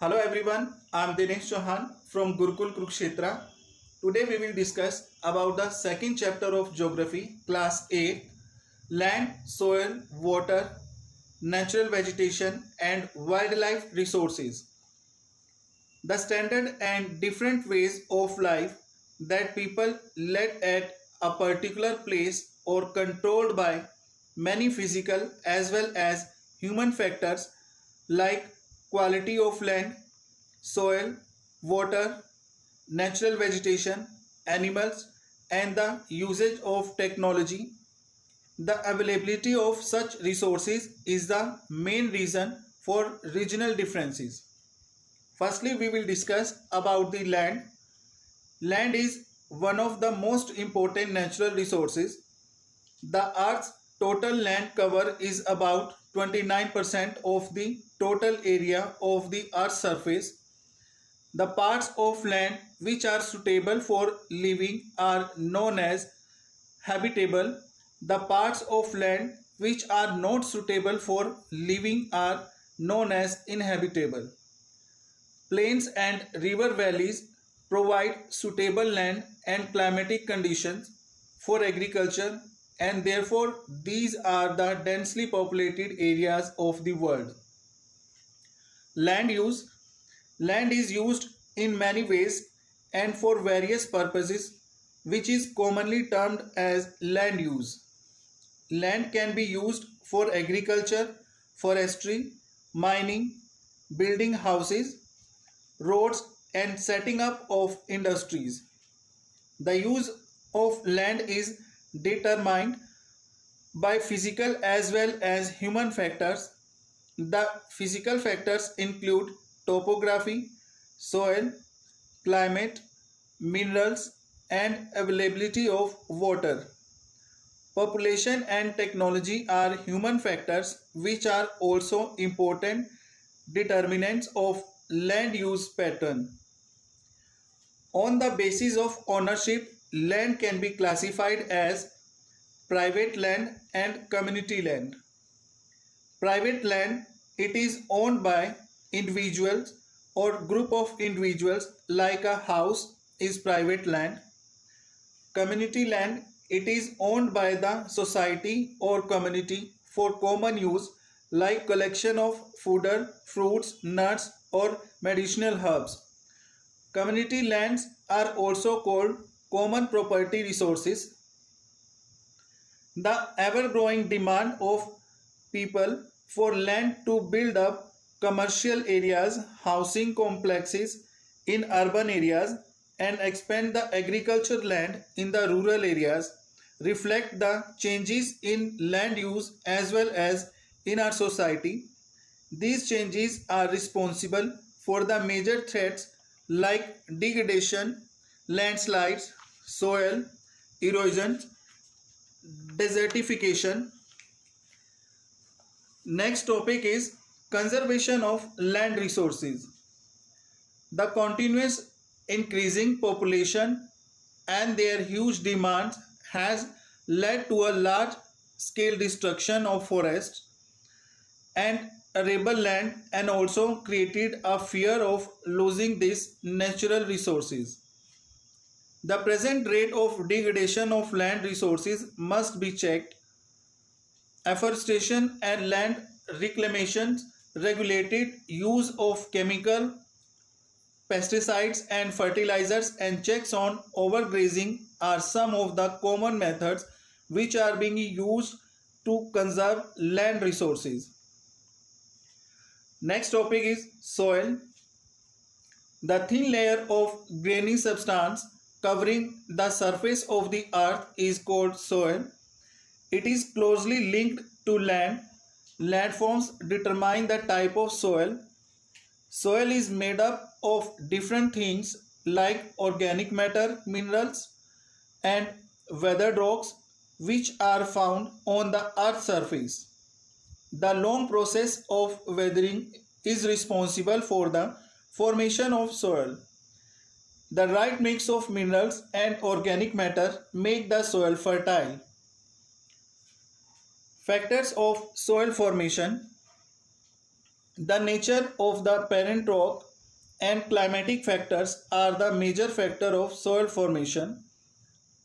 Hello everyone, I am Dinesh Chauhan from Gurukul Kurukshetra. Today we will discuss about the second chapter of Geography, Class 8, Land, Soil, Water, Natural Vegetation and Wildlife Resources. The standard and different ways of life that people lead at a particular place or controlled by many physical as well as human factors like quality of land, soil, water, natural vegetation, animals, and the usage of technology. The availability of such resources is the main reason for regional differences. Firstly, we will discuss about the land. Land is one of the most important natural resources. The Earth's total land cover is about 29% of the total area of the Earth's surface. The parts of land which are suitable for living are known as habitable. The parts of land which are not suitable for living are known as inhabitable. Plains and river valleys provide suitable land and climatic conditions for agriculture, and therefore these are the densely populated areas of the world. Land use. Land is used in many ways and for various purposes, which is commonly termed as land use. Land can be used for agriculture, forestry, mining, building houses, roads, and setting up of industries. The use of land is determined by physical as well as human factors. The physical factors include topography, soil, climate, minerals, and availability of water. Population and technology are human factors which are also important determinants of land use pattern. On the basis of ownership, land can be classified as private land and community land. Private land, it is owned by individuals or group of individuals, like a house is private land. Community land, it is owned by the society or community for common use, like collection of fodder, fruits, nuts or medicinal herbs. Community lands are also called common property resources. The ever-growing demand of people for land to build up commercial areas, housing complexes in urban areas, and expand the agricultural land in the rural areas reflect the changes in land use as well as in our society. These changes are responsible for the major threats like degradation, landslides, soil erosion, desertification. Next topic is conservation of land resources. The continuous increasing population and their huge demand has led to a large scale destruction of forests and arable land, and also created a fear of losing these natural resources. The present rate of degradation of land resources must be checked. Afforestation and land reclamation, regulated use of chemical pesticides and fertilizers, and checks on overgrazing are some of the common methods which are being used to conserve land resources. Next topic is soil. The thin layer of grainy substance covering the surface of the earth is called soil. It is closely linked to land. Landforms determine the type of soil. Soil is made up of different things like organic matter, minerals, and weathered rocks which are found on the earth's surface. The long process of weathering is responsible for the formation of soil. The right mix of minerals and organic matter make the soil fertile. Factors of soil formation. The nature of the parent rock and climatic factors are the major factor of soil formation.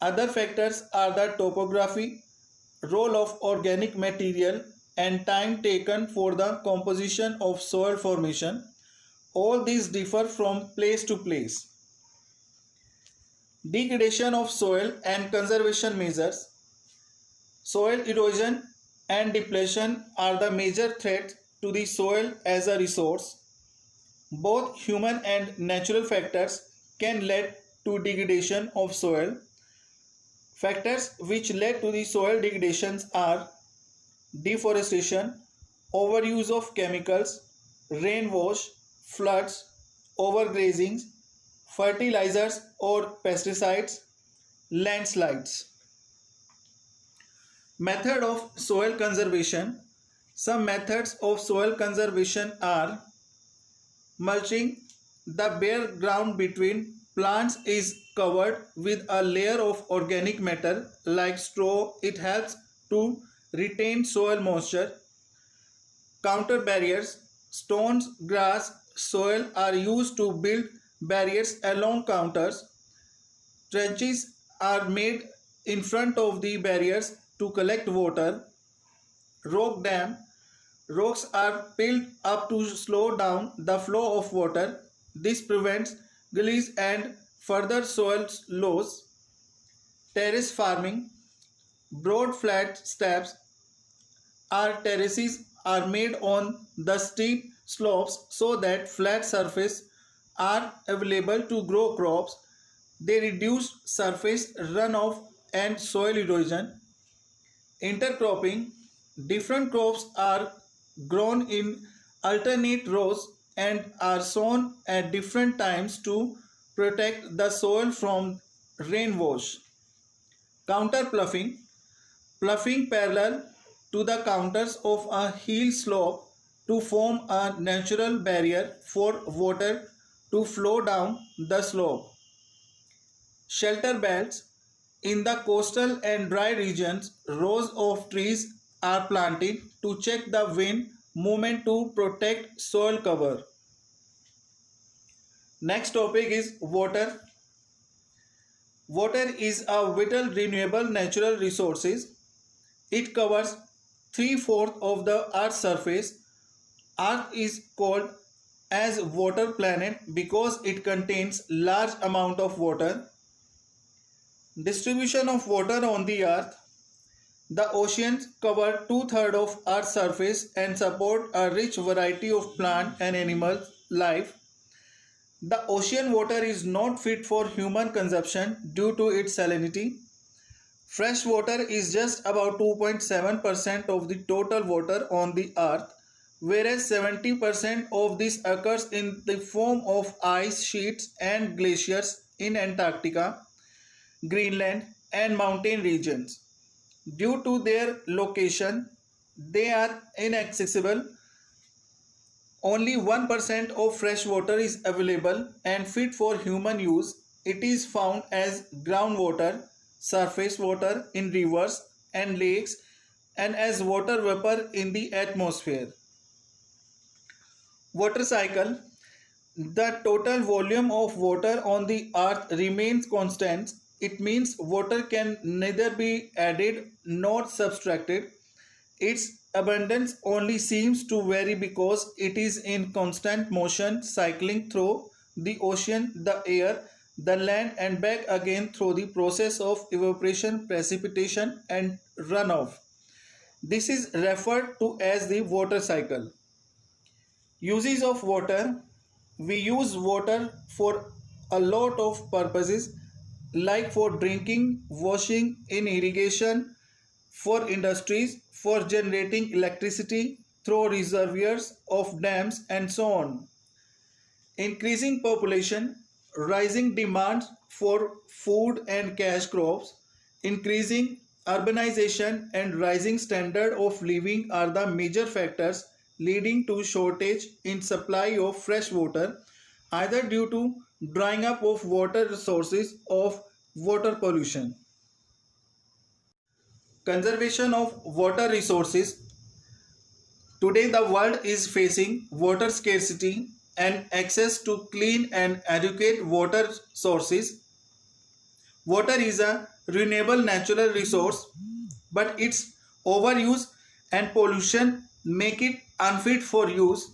Other factors are the topography, role of organic material, and time taken for the composition of soil formation. All these differ from place to place. Degradation of soil and conservation measures. Soil erosion and depletion are the major threats to the soil as a resource. Both human and natural factors can lead to degradation of soil. Factors which lead to the soil degradations are deforestation, overuse of chemicals, rainwash, floods, overgrazing, fertilizers or pesticides, landslides. Method of soil conservation. Some methods of soil conservation are mulching. The bare ground between plants is covered with a layer of organic matter like straw. It helps to retain soil moisture. Counter barriers. Stones, grass, soil are used to build barriers along counters. Trenches are made in front of the barriers to collect water. Rock dam. Rocks are built up to slow down the flow of water. This prevents gullies and further soil loss. Terrace farming. Broad flat steps or terraces are made on the steep slopes so that flat surfaces are available to grow crops. They reduce surface runoff and soil erosion. Intercropping. Different crops are grown in alternate rows and are sown at different times to protect the soil from rainwash. Counter ploughing. Ploughing parallel to the counters of a hill slope to form a natural barrier for water to flow down the slope. Shelter belts. In the coastal and dry regions, rows of trees are planted to check the wind movement to protect soil cover. Next topic is water. Water is a vital renewable natural resources. It covers 3/4 of the Earth's surface. Earth is called as water planet because it contains large amount of water. Distribution of water on the earth. The oceans cover 2/3 of Earth's surface and support a rich variety of plant and animal life. The ocean water is not fit for human consumption due to its salinity. Fresh water is just about 2.7% of the total water on the earth, whereas 70% of this occurs in the form of ice sheets and glaciers in Antarctica, Greenland, and mountain regions. Due to their location, they are inaccessible. Only 1% of fresh water is available and fit for human use. It is found as groundwater, surface water in rivers and lakes, and as water vapor in the atmosphere. Water cycle. The total volume of water on the earth remains constant. It means water can neither be added nor subtracted. Its abundance only seems to vary because it is in constant motion, cycling through the ocean, the air, the land, and back again through the process of evaporation, precipitation, and runoff. This is referred to as the water cycle. Uses of water. We use water for a lot of purposes like for drinking, washing, in irrigation, for industries, for generating electricity through reservoirs of dams, and so on. Increasing population, rising demand for food and cash crops, increasing urbanization, and rising standard of living are the major factors leading to shortage in supply of fresh water, either due to drying up of water resources or water pollution. Conservation of water resources. Today the world is facing water scarcity and access to clean and adequate water sources. Water is a renewable natural resource, but its overuse and pollution make it unfit for use.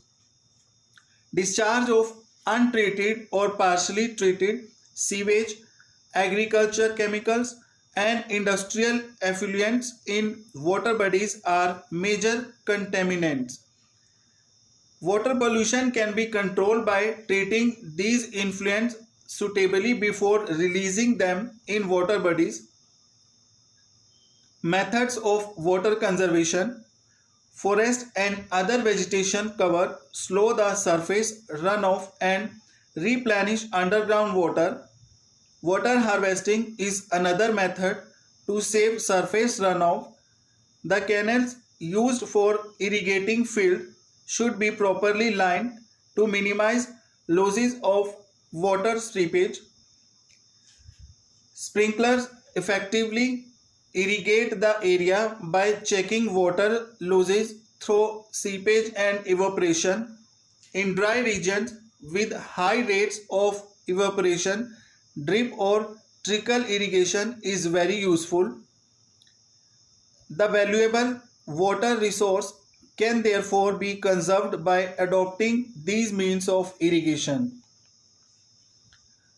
Discharge of untreated or partially treated sewage, agriculture chemicals, and industrial effluents in water bodies are major contaminants. Water pollution can be controlled by treating these effluents suitably before releasing them in water bodies. Methods of water conservation. Forest and other vegetation cover slow the surface runoff and replenish underground water. Water harvesting is another method to save surface runoff. The canals used for irrigating field should be properly lined to minimize losses of water seepage. Sprinklers effectively irrigate the area by checking water losses through seepage and evaporation. In dry regions with high rates of evaporation, drip or trickle irrigation is very useful. The valuable water resource can therefore be conserved by adopting these means of irrigation.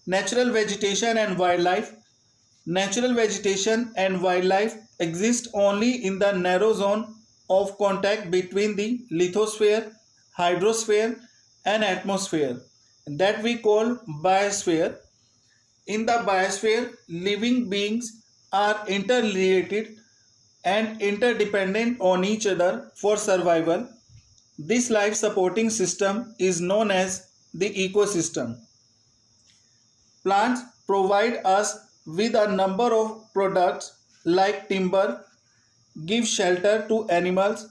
Natural vegetation and wildlife. Natural vegetation and wildlife exist only in the narrow zone of contact between the lithosphere, hydrosphere, and atmosphere that we call biosphere. In the biosphere, living beings are interrelated and interdependent on each other for survival. This life supporting system is known as the ecosystem. Plants provide us with a number of products like timber, give shelter to animals,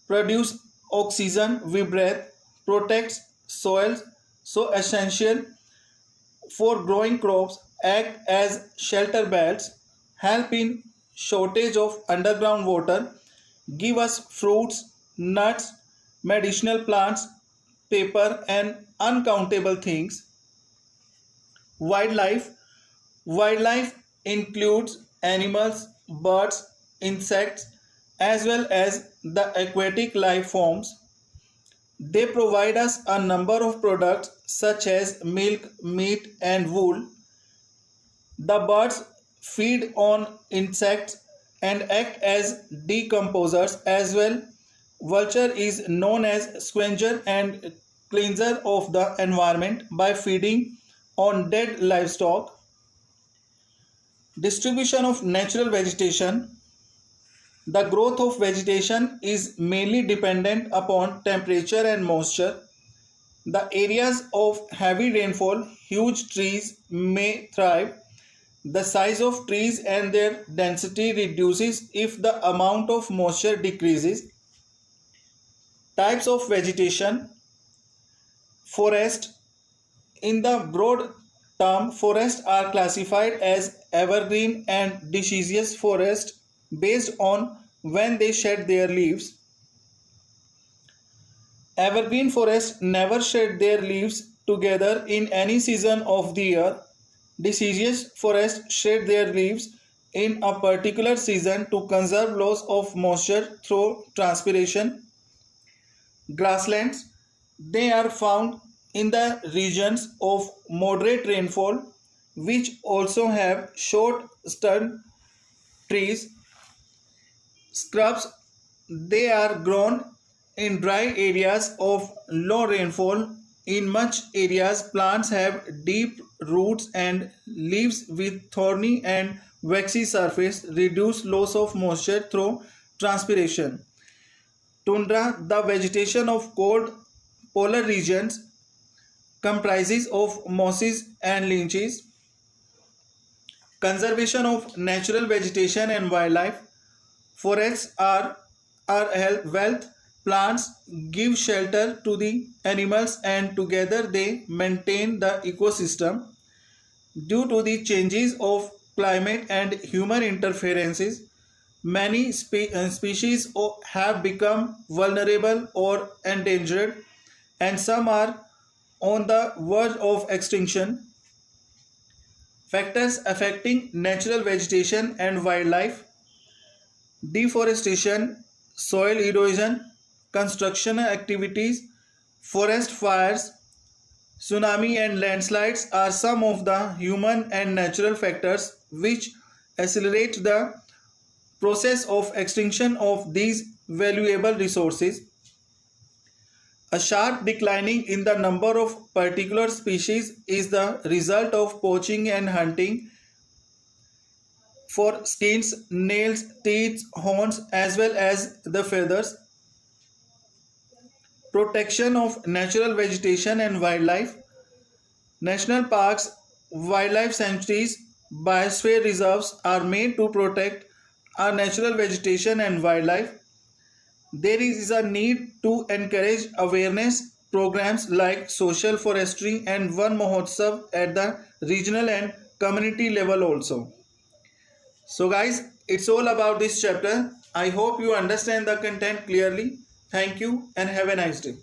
produce oxygen we breathe, protects soils so essential for growing crops, act as shelter belts, help in shortage of underground water, give us fruits, nuts, medicinal plants, paper, and uncountable things. Wildlife. Wildlife includes animals, birds, insects, as well as the aquatic life forms. They provide us a number of products such as milk, meat, and wool. The birds feed on insects and act as decomposers as well. Vulture is known as scavenger and cleanser of the environment by feeding on dead livestock. Distribution of natural vegetation. The growth of vegetation is mainly dependent upon temperature and moisture. The areas of heavy rainfall, huge trees may thrive. The size of trees and their density reduces if the amount of moisture decreases. Types of vegetation. Forest. In the broad term, forests are classified as evergreen and deciduous forest based on when they shed their leaves. Evergreen forests never shed their leaves together in any season of the year. Deciduous forests shed their leaves in a particular season to conserve loss of moisture through transpiration. Grasslands. They are found in the regions of moderate rainfall which also have short stem trees. Scrubs. They are grown in dry areas of low rainfall. In much areas, plants have deep roots and leaves with thorny and waxy surface reduce loss of moisture through transpiration. Tundra. The vegetation of cold polar regions comprises of mosses and lynches. Conservation of natural vegetation and wildlife. Forests are wealth. Plants give shelter to the animals and together they maintain the ecosystem. Due to the changes of climate and human interferences, many species have become vulnerable or endangered, and some are on the verge of extinction, factors affecting natural vegetation and wildlife, deforestation, soil erosion, construction activities, forest fires, tsunami and landslides are some of the human and natural factors which accelerate the process of extinction of these valuable resources. A sharp declining in the number of particular species is the result of poaching and hunting for skins, nails, teeth, horns, as well as the feathers. Protection of natural vegetation and wildlife. National parks, wildlife sanctuaries, biosphere reserves are made to protect our natural vegetation and wildlife. There is a need to encourage awareness programs like social forestry and Van Mahotsav at the regional and community level also. So guys, it's all about this chapter. I hope you understand the content clearly. Thank you and have a nice day.